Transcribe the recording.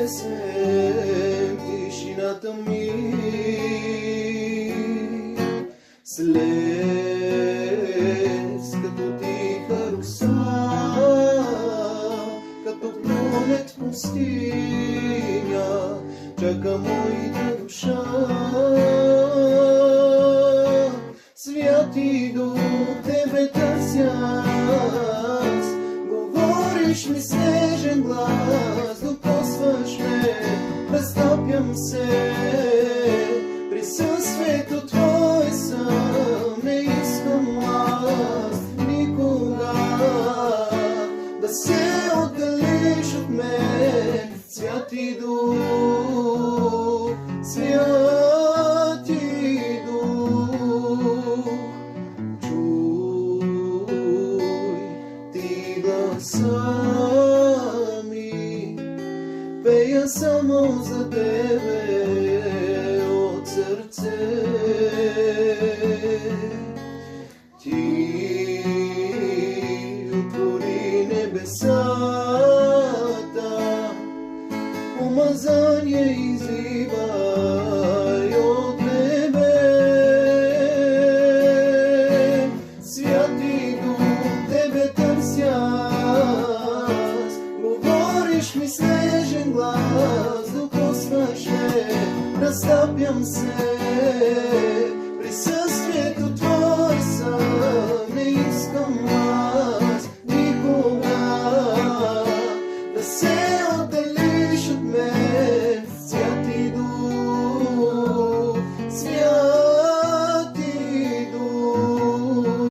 изнесем тишината ми. Слез като тиха роса, като пролет в пустиня, чака моята душа. Святи Дух, Тебе търся аз, говориш ми с нежен глас, докосваш ме, разтопям се, присъствието Твое съм, не искам аз никога да се отдалиш от мен. Святи Дух, Святи Дух, чуй Ти гласа ми, пея само за Тебе от сърце. Ти отвори небесата, помазание изливай от небе. Святи Дух, Тебе търся аз, говориш ми с нежен глас, докосваш ме, разтапям се,